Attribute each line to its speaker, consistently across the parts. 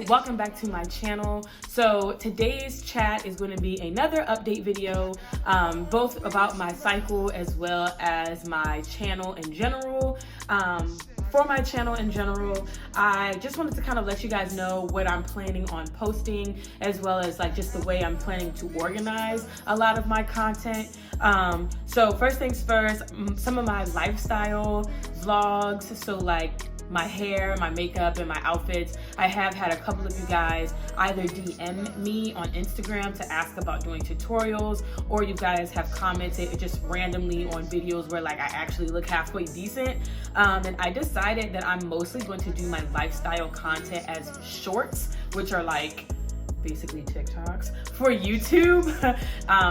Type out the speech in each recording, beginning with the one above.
Speaker 1: welcome back to my channel. So today's chat is going to be another update video, both about my cycle as well as my channel in general. For my channel in general, I just wanted to kind of let you guys know what I'm planning on posting, as well as like just the way I'm planning to organize a lot of my content. So first things first, some of my lifestyle vlogs, so like my hair, my makeup, and my outfits. I have had a couple of you guys either DM me on Instagram to ask about doing tutorials, or you guys have commented just randomly on videos where like I actually look halfway decent. And I decided that I'm mostly going to do my lifestyle content as shorts, which are like basically TikToks for YouTube.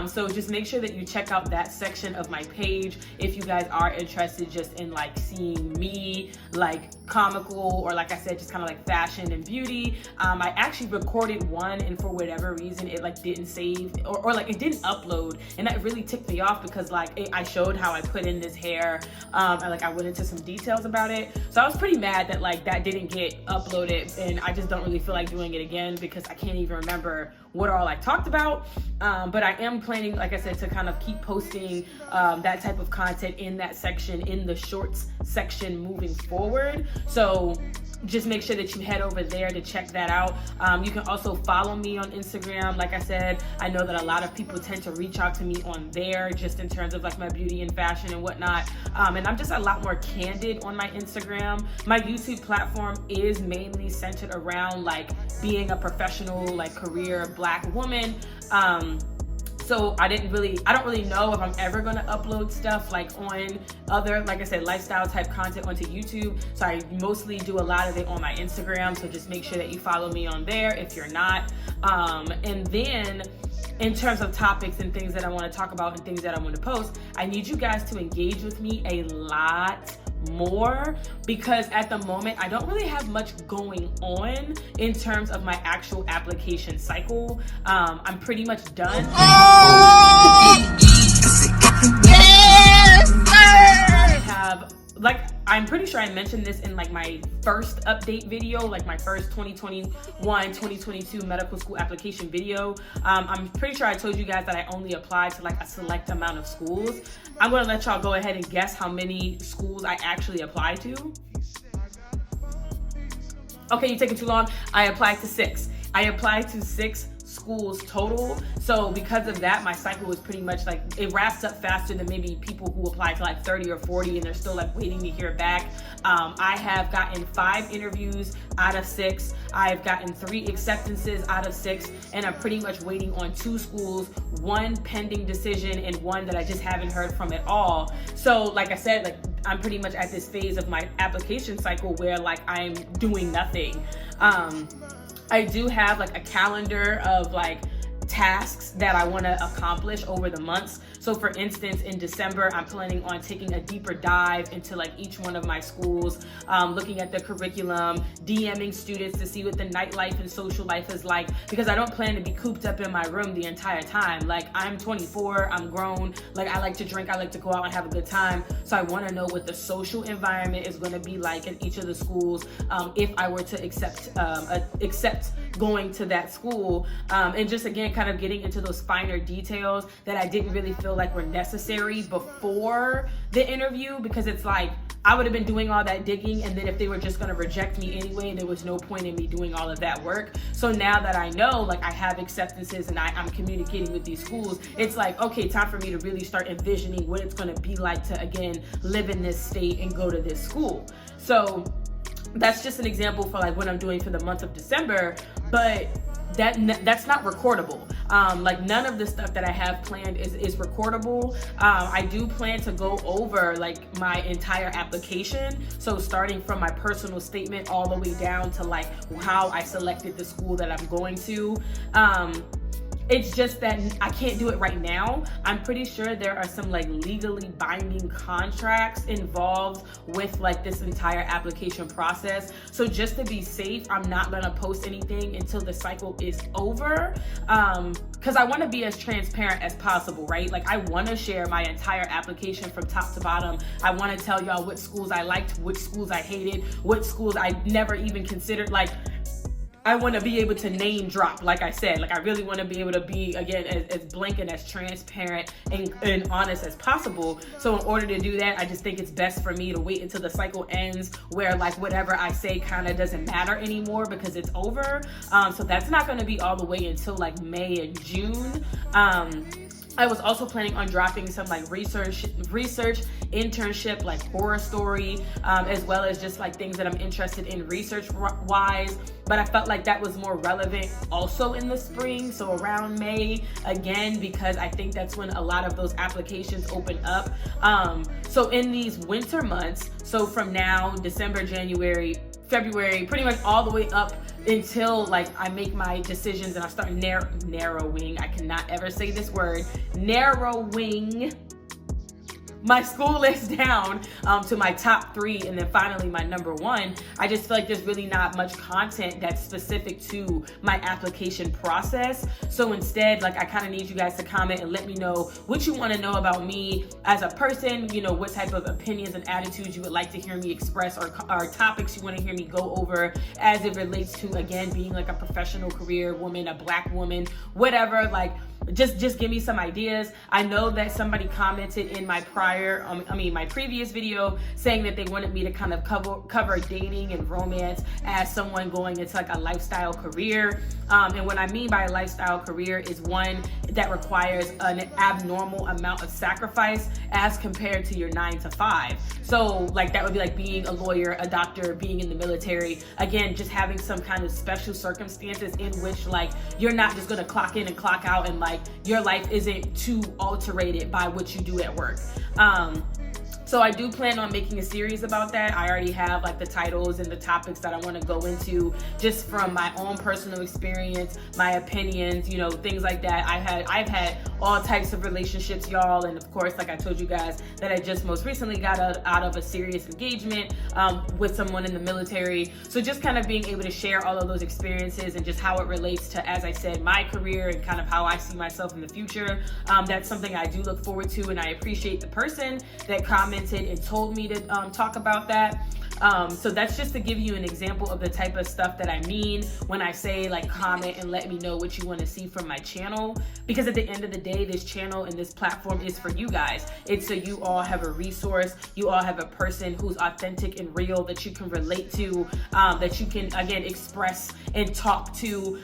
Speaker 1: So just make sure that you check out that section of my page if you guys are interested just in like seeing me like comical, or like I said, just kind of like fashion and beauty. I actually recorded one, and for whatever reason it like didn't save, or like it didn't upload, and that really ticked me off because like I showed how I put in this hair, and like I went into some details about it. So I was pretty mad that like that didn't get uploaded, and I just don't really feel like doing it again because I can't even remember what all I talked about. But I am planning, like I said, to kind of keep posting that type of content in that section, in the shorts section moving forward. So just make sure that you head over there to check that out. You can also follow me on Instagram. Like I said, I know that a lot of people tend to reach out to me on there just in terms of like my beauty and fashion and whatnot. And I'm just a lot more candid on my Instagram. My YouTube platform is mainly centered around like being a professional, like career Black woman. So I don't really know if I'm ever gonna upload stuff like on other, like I said, lifestyle type content onto YouTube. So I mostly do a lot of it on my Instagram. So just make sure that you follow me on there if you're not. And then in terms of topics and things that I want to talk about and things that I want to post, I need you guys to engage with me a lot more, because at the moment I don't really have much going on in terms of my actual application cycle. I'm pretty much done. I'm pretty sure I mentioned this in like my first update video, like my first 2021-2022 medical school application video. I'm pretty sure I told you guys that I only applied to like a select amount of schools. I'm gonna let y'all go ahead and guess how many schools I actually applied to. Okay, you're taking too long. I applied to 6. I applied to 6 schools total. So because of that, my cycle was pretty much like, it wraps up faster than maybe people who apply to like 30 or 40 and they're still like waiting to hear back. I have gotten 5 interviews out of 6. I've gotten 3 acceptances out of 6, and I'm pretty much waiting on 2 schools, 1 pending decision and 1 that I just haven't heard from at all. So like I said, like I'm pretty much at this phase of my application cycle where like I'm doing nothing. I do have like a calendar of like tasks that I want to accomplish over the months. So for instance, in December, I'm planning on taking a deeper dive into like each one of my schools, looking at the curriculum, DMing students to see what the nightlife and social life is like, because I don't plan to be cooped up in my room the entire time. Like I'm 24, I'm grown, like I like to drink, I like to go out and have a good time. So I want to know what the social environment is going to be like in each of the schools, if I were to accept going to that school, and just again kind of getting into those finer details that I didn't really feel like were necessary before the interview, because it's like I would have been doing all that digging, and then if they were just going to reject me anyway, there was no point in me doing all of that work. So now that I know like I have acceptances and I'm communicating with these schools, it's like, okay, time for me to really start envisioning what it's going to be like to again live in this state and go to this school. So that's just an example for like what I'm doing for the month of December, but that's not recordable. Like none of the stuff that I have planned is recordable. I do plan to go over like my entire application, so starting from my personal statement all the way down to like how I selected the school that I'm going to. It's just that I can't do it right now. I'm pretty sure there are some like legally binding contracts involved with like this entire application process. So just to be safe, I'm not gonna post anything until the cycle is over. Because I want to be as transparent as possible, right? Like I want to share my entire application from top to bottom. I want to tell y'all what schools I liked, which schools I hated, what schools I never even considered. Like I want to be able to name drop, like I said. Like, I really want to be able to be, again, as blank and as transparent and honest as possible. So in order to do that, I just think it's best for me to wait until the cycle ends, where like whatever I say kind of doesn't matter anymore because it's over. So that's not going to be all the way until like May and June. I was also planning on dropping some like research, internship, like horror story, as well as just like things that I'm interested in research wise. But I felt like that was more relevant also in the spring, so around May again, because I think that's when a lot of those applications open up. So in these winter months, so from now, December, January, February, pretty much all the way up until like I make my decisions and I start narrowing, I cannot ever say this word, narrowing my school list down to my top 3 and then finally my number 1. I just feel like there's really not much content that's specific to my application process. So instead, like, I kind of need you guys to comment and let me know what you want to know about me as a person, you know, what type of opinions and attitudes you would like to hear me express, or topics you want to hear me go over as it relates to, again, being like a professional career woman, a Black woman, whatever. Like, just give me some ideas. I know that somebody commented in my my previous video saying that they wanted me to kind of cover dating and romance as someone going into like a lifestyle career. And what I mean by a lifestyle career is one that requires an abnormal amount of sacrifice as compared to your 9 to 5. So like that would be like being a lawyer, a doctor, being in the military. Again, just having some kind of special circumstances in which like you're not just gonna clock in and clock out and like your life isn't too alterated by what you do at work. So I do plan on making a series about that. I already have like the titles and the topics that I want to go into just from my own personal experience, my opinions, you know, things like that. I've had all types of relationships, y'all, and of course, like I told you guys, that I just most recently got out of a serious engagement with someone in the military. So just kind of being able to share all of those experiences and just how it relates to, as I said, my career and kind of how I see myself in the future. That's something I do look forward to, and I appreciate the person that commented and told me to talk about that. So that's just to give you an example of the type of stuff that I mean when I say like comment and let me know what you want to see from my channel, because at the end of the day, this channel and this platform is for you guys. It's so you all have a resource, you all have a person who's authentic and real that you can relate to, that you can again express and talk to.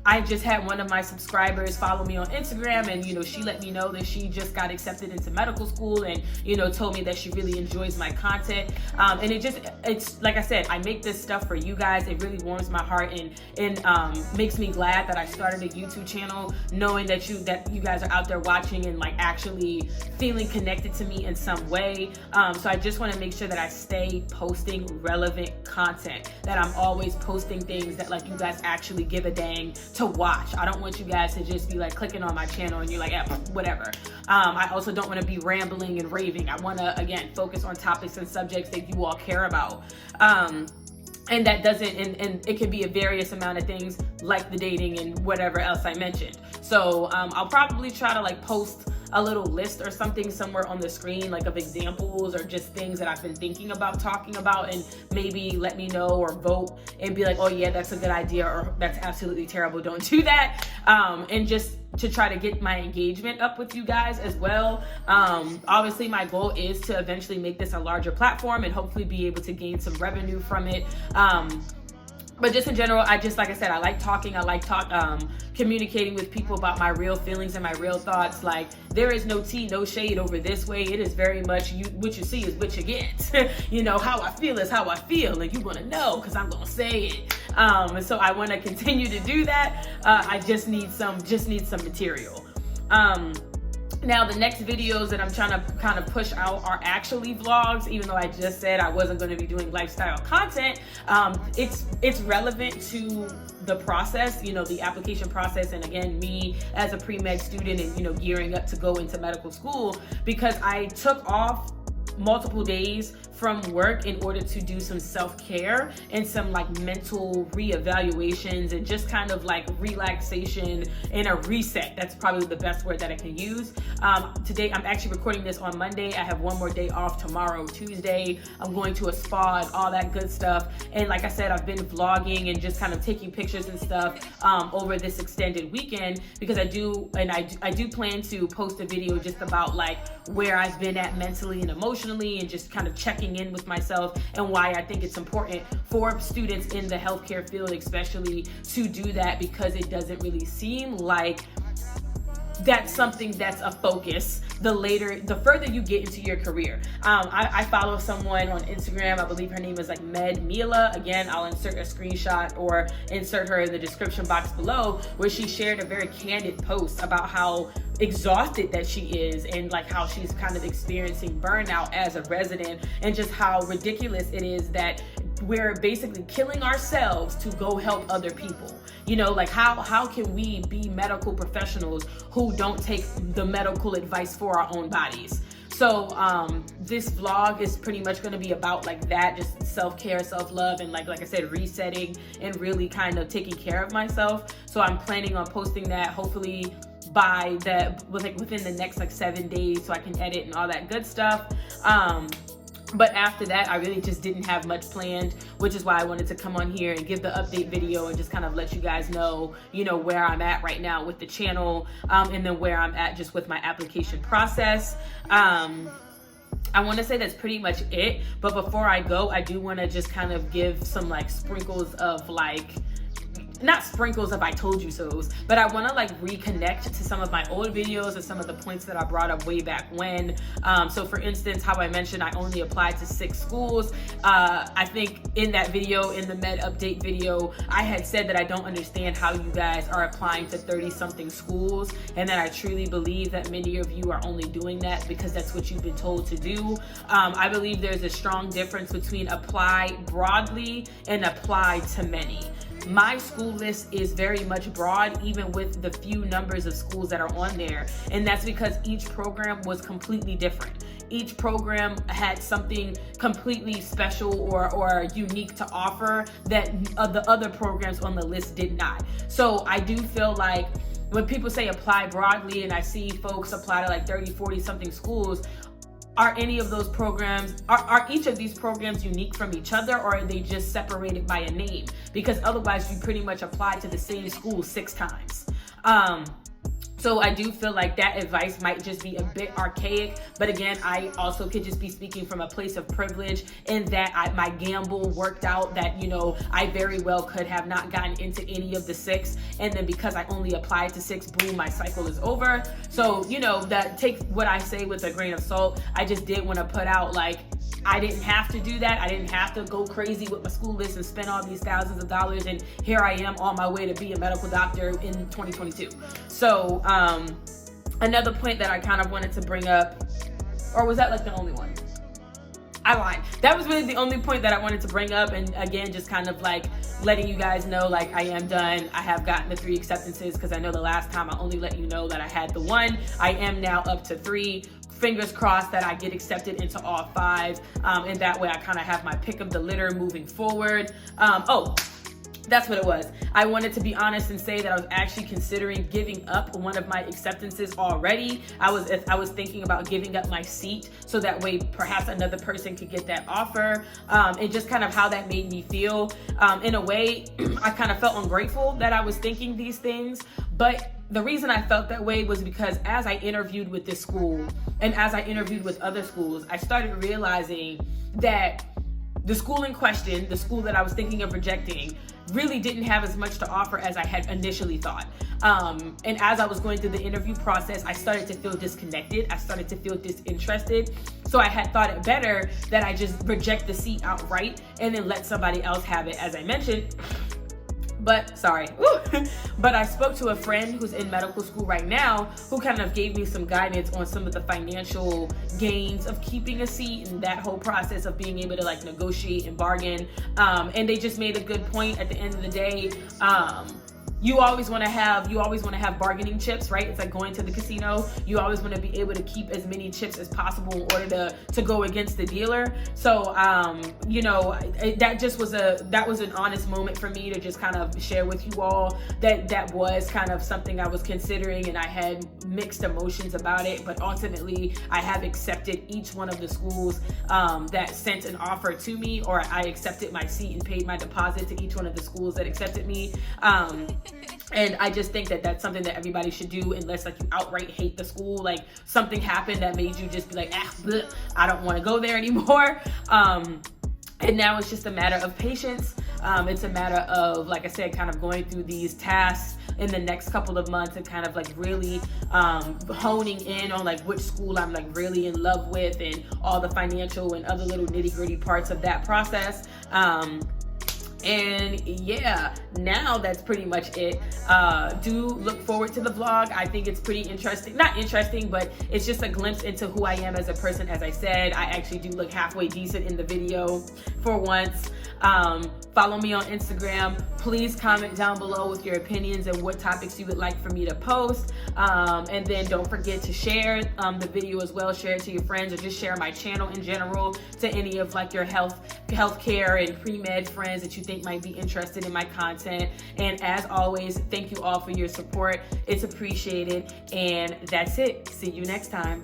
Speaker 1: I just had one of my subscribers follow me on Instagram, and you know, she let me know that she just got accepted into medical school, and you know, told me that she really enjoys my content. And it's like I said, I make this stuff for you guys. It really warms my heart and makes me glad that I started a YouTube channel, knowing that you guys are out there watching and like actually feeling connected to me in some way. So I just want to make sure that I stay posting relevant content, that I'm always posting things that like you guys actually give a dang to watch. I don't want you guys to just be like clicking on my channel and you're like, yeah, whatever. I also don't want to be rambling and raving. I want to, again, focus on topics and subjects that you all care about. And that doesn't, and it can be a various amount of things like the dating and whatever else I mentioned. So I'll probably try to like post a little list or something somewhere on the screen, like of examples or just things that I've been thinking about talking about, and maybe let me know or vote and be like, oh yeah, that's a good idea, or that's absolutely terrible, don't do that. And just to try to get my engagement up with you guys as well. Obviously my goal is to eventually make this a larger platform and hopefully be able to gain some revenue from it. But just in general, like I said, I like talking. I like communicating with people about my real feelings and my real thoughts. Like, there is no tea, no shade over this way. It is very much what you see is what you get. You know, how I feel is how I feel, and you want to know because I'm gonna say it. And so I want to continue to do that. I just need some material. Now, the next videos that I'm trying to kind of push out are actually vlogs, even though I just said I wasn't going to be doing lifestyle content. It's relevant to the process, you know, the application process, and again, me as a pre-med student and, you know, gearing up to go into medical school, because I took off multiple days from work in order to do some self-care and some like mental reevaluations and just kind of like relaxation and a reset. That's probably the best word that I can use. Today, I'm actually recording this on Monday. I have one more day off tomorrow, Tuesday. I'm going to a spa and all that good stuff. And like I said, I've been vlogging and just kind of taking pictures and stuff over this extended weekend, because I do plan to post a video just about like where I've been at mentally and emotionally, and just kind of checking in with myself, and why I think it's important for students in the healthcare field especially to do that, because it doesn't really seem like that's something that's a focus the further you get into your career. I follow someone on Instagram, I believe her name is like Med Mila. Again, I'll insert a screenshot or insert her in the description box below, where she shared a very candid post about how exhausted that she is, and like how she's kind of experiencing burnout as a resident, and just how ridiculous it is that we're basically killing ourselves to go help other people. You know, like how can we be medical professionals who don't take the medical advice for our own bodies? So this vlog is pretty much going to be about like that, just self-care, self-love, and like I said, resetting and really kind of taking care of myself. So I'm planning on posting that hopefully by within the next like 7 days, so I can edit and all that good stuff. But after that, I really just didn't have much planned, which is why I wanted to come on here and give the update video and just kind of let you guys know, you know, where I'm at right now with the channel, and then where I'm at just with my application process. I want to say that's pretty much it. But before I go, I do want to just kind of give some like sprinkles of like, not sprinkles of I told you so's, but I want to like reconnect to some of my old videos and some of the points that I brought up way back when. So for instance, how I mentioned I only applied to 6 schools. I think in that video, in the med update video, I had said that I don't understand how you guys are applying to 30 something schools, and that I truly believe that many of you are only doing that because that's what you've been told to do. I believe there's a strong difference between apply broadly and apply to many. My school list is very much broad, even with the few numbers of schools that are on there. And that's because each program was completely different. Each program had something completely special or unique to offer that the other programs on the list did not. So I do feel like when people say apply broadly, and I see folks apply to like 30, 40 something schools, are any of those programs, are each of these programs unique from each other, or are they just separated by a name? Because otherwise you pretty much apply to the same school 6 times. So I do feel like that advice might just be a bit archaic, but again, I also could just be speaking from a place of privilege in that my gamble worked out that, you know, I very well could have not gotten into any of the 6, and then because I only applied to 6, boom, my cycle is over. So, you know, that take what I say with a grain of salt. I just did want to put out like, I didn't have to do that. I didn't have to go crazy with my school list and spend all these thousands of dollars, and here I am on my way to be a medical doctor in 2022. So another point that I kind of wanted to bring up, or was that like the only one? I lied. That was really the only point that I wanted to bring up, and again, just kind of like letting you guys know like I am done. I have gotten the 3 acceptances, because I know the last time I only let you know that I had the 1. I am now up to 3. Fingers crossed that I get accepted into all 5, and that way I kind of have my pick of the litter moving forward. Oh, that's what it was. I wanted to be honest and say that I was actually considering giving up one of my acceptances already. I was thinking about giving up my seat, so that way perhaps another person could get that offer, and just kind of how that made me feel. In a way, I kind of felt ungrateful that I was thinking these things, but the reason I felt that way was because as I interviewed with this school and as I interviewed with other schools, I started realizing that the school in question, the school that I was thinking of rejecting, really didn't have as much to offer as I had initially thought. And as I was going through the interview process, I started to feel disconnected. I started to feel disinterested. So I had thought it better that I just reject the seat outright and then let somebody else have it, as I mentioned. But sorry, but I spoke to a friend who's in medical school right now, who kind of gave me some guidance on some of the financial gains of keeping a seat and that whole process of being able to like negotiate and bargain. And they just made a good point at the end of the day. you always want to have bargaining chips, right? It's like going to the casino. You always want to be able to keep as many chips as possible in order to go against the dealer. So you know, that was an honest moment for me to just kind of share with you all that was kind of something I was considering, and I had mixed emotions about it, but ultimately I have accepted each one of the schools that sent an offer to me, or I accepted my seat and paid my deposit to each one of the schools that accepted me. And I just think that that's something that everybody should do, unless like you outright hate the school, like something happened that made you just be like, bleh, I don't want to go there anymore. And now it's just a matter of patience. It's a matter of, like I said, kind of going through these tasks in the next couple of months and kind of like really honing in on like which school I'm like really in love with, and all the financial and other little nitty-gritty parts of that process. And yeah, now that's pretty much it. Do look forward to the vlog. I think it's pretty interesting. Not interesting, but it's just a glimpse into who I am as a person. As I said, I actually do look halfway decent in the video for once. Follow me on Instagram. Please comment down below with your opinions and what topics you would like for me to post. And then don't forget to share the video as well. Share it to your friends, or just share my channel in general to any of like your healthcare and pre-med friends that you think might be interested in my content. And as always, thank you all for your support. It's appreciated. And that's it. See you next time.